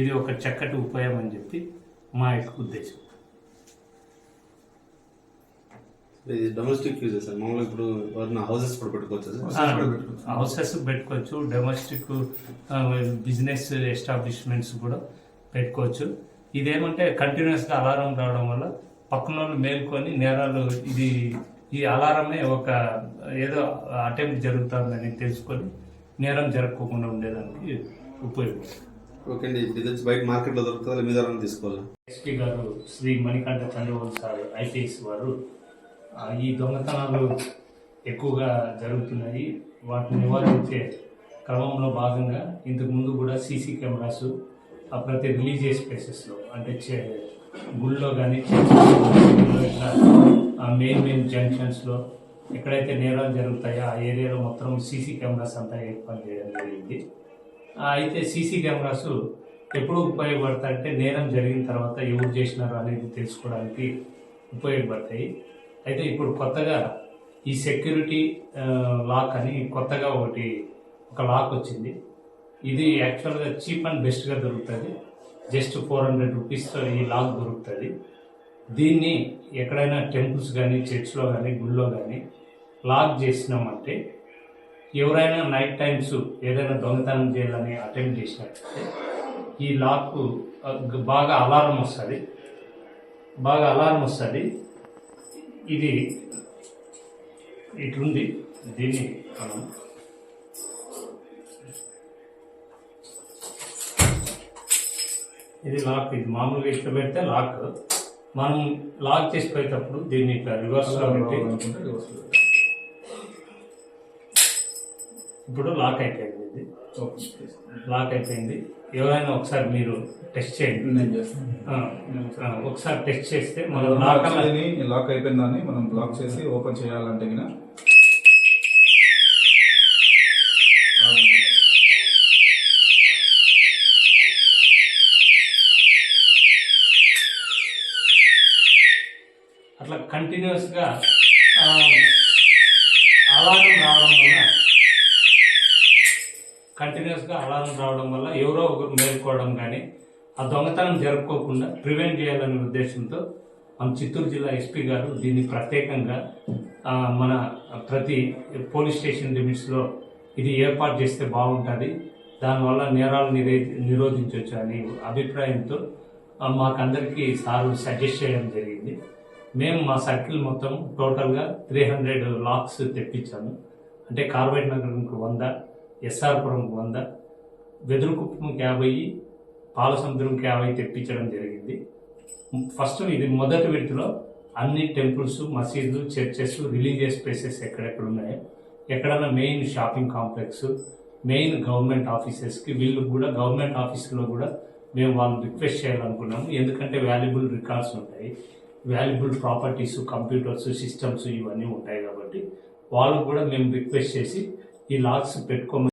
ఇది ఒక చక్కటి ఉపాయం అని చెప్పి మా యొక్క ఉద్దేశం. ఇది డొమెస్టిక్ యూజ్ సార్, మామూలుగా ఇప్పుడు హౌసెస్ కూడా పెట్టుకోవచ్చు. హౌసెస్ పెట్టుకోవచ్చు, డొమెస్టిక్ బిజినెస్ ఎస్టాబ్లిష్మెంట్స్ కూడా పెట్టుకోవచ్చు. ఇదేమంటే కంటిన్యూస్గా అలారం రావడం వల్ల పక్కన వాళ్ళు మేల్కొని నేరాలు ఈ అలారమే ఒక ఏదో అటెంప్ట్ జరుగుతుందని తెలుసుకొని నేరం జరగకుండా ఉండేదానికి ఉపయోగపడుతుంది. ఓకే అండి, ఇది బయట మార్కెట్లో దొరుకుతుంది, మీ ద్వారా తీసుకోవాలి. ఎస్పీ గారు శ్రీ మణికంఠ చంద్రబాబు సార్ ఐపీఎస్ వారు ఈ దొంగతనాలు ఎక్కువగా జరుగుతున్నాయి, వాటిని నివారించే క్రమంలో భాగంగా ఇంతకుముందు కూడా సీసీ కెమెరాస్ ప్రతి రిలీజియస్ ప్లేసెస్లో అంటే గుళ్ళో కానీ ఇట్లా మెయిన్ జంక్షన్స్లో ఎక్కడైతే నేరాలు జరుగుతాయో ఆ ఏరియాలో మొత్తం సీసీ కెమెరాస్ అంతా ఏర్పాటు చేయడం జరిగింది. అయితే సీసీ కెమెరాస్ ఎప్పుడు ఉపయోగపడతాయంటే నేరం జరిగిన తర్వాత ఎవరు చేసినారు అనేది తెలుసుకోవడానికి ఉపయోగపడతాయి. అయితే ఇప్పుడు కొత్తగా ఈ సెక్యూరిటీ లాక్ అని కొత్తగా ఒక లాక్ వచ్చింది. ఇది యాక్చువల్గా చీప్ అండ్ బెస్ట్గా దొరుకుతుంది. జస్ట్ 400 రూపీస్తో ఈ లాక్ దొరుకుతుంది. దీన్ని ఎక్కడైనా టెంపుల్స్ కానీ చర్చ్లో కానీ గుళ్ళో కానీ లాక్ చేసినామంటే ఎవరైనా నైట్ టైమ్స్ ఏదైనా దొంగతనం చేయాలని అటెంప్ట్ చేసినట్లయితే ఈ లాక్ బాగా అలారం వస్తుంది. ఇది ఇట్లుంది. దీన్ని మనం ఇది లాక్, ఇది మామూలుగా ఇట్లా పెడితే లాక్. మనం లాక్ చేసి పోయేటప్పుడు దీన్ని ఇట్లా రివర్స్లో పెట్టి ఇప్పుడు లాక్ అయిపోయింది. ఇది లాక్ అయిపోయింది. ఎవరైనా ఒకసారి మీరు టెస్ట్ చేయండి. ఒకసారి టెస్ట్ చేస్తే మనం లాక్ అయిపోయిందని మనం బ్లాక్ చేసి ఓపెన్ చేయాలంటే అట్లా కంటిన్యూస్గా అలారం రావడం వల్ల ఎవరో ఒకరు మేల్కోవడం కానీ ఆ దొంగతనం జరుపుకోకుండా ప్రివెంట్ చేయాలనే ఉద్దేశంతో మన చిత్తూరు జిల్లా ఎస్పీ గారు దీన్ని ప్రత్యేకంగా మన ప్రతి పోలీస్ స్టేషన్ లిమిట్స్లో ఇది ఏర్పాటు చేస్తే బాగుంటుంది, దానివల్ల నేరాలు నిరోధించవచ్చు అనే అభిప్రాయంతో మాకందరికీ సార్ సజెస్ట్ చేయడం జరిగింది. మేము మా సర్కిల్ మొత్తం టోటల్గా 300 లాక్స్ తెప్పించాము. అంటే కార్బైట్ నగరంకి 100, ఎస్ఆర్పురంకి 100, వెదురుకుప్పంకి 50, పాలసముద్రంకి 50 తెప్పించడం జరిగింది. ఫస్ట్ ఇది మొదటి విడతలో అన్ని టెంపుల్స్, మసీదులు, చర్చెస్, రిలీజియస్ ప్లేసెస్ ఎక్కడెక్కడ ఉన్నాయో, ఎక్కడన్నా main shopping complex, main government ఆఫీసెస్కి వీళ్ళు కూడా గవర్నమెంట్ ఆఫీసులో కూడా మేము వాళ్ళు రిక్వెస్ట్ చేయాలనుకున్నాము. ఎందుకంటే వాల్యుబుల్ రికార్డ్స్ ఉంటాయి, వాల్యుబుల్ ప్రాపర్టీస్, కంప్యూటర్స్, సిస్టమ్స్ ఇవన్నీ ఉంటాయి కాబట్టి వాళ్ళు కూడా మేము రిక్వెస్ట్ చేసి ఈ లాక్స్ పెట్టుకోమని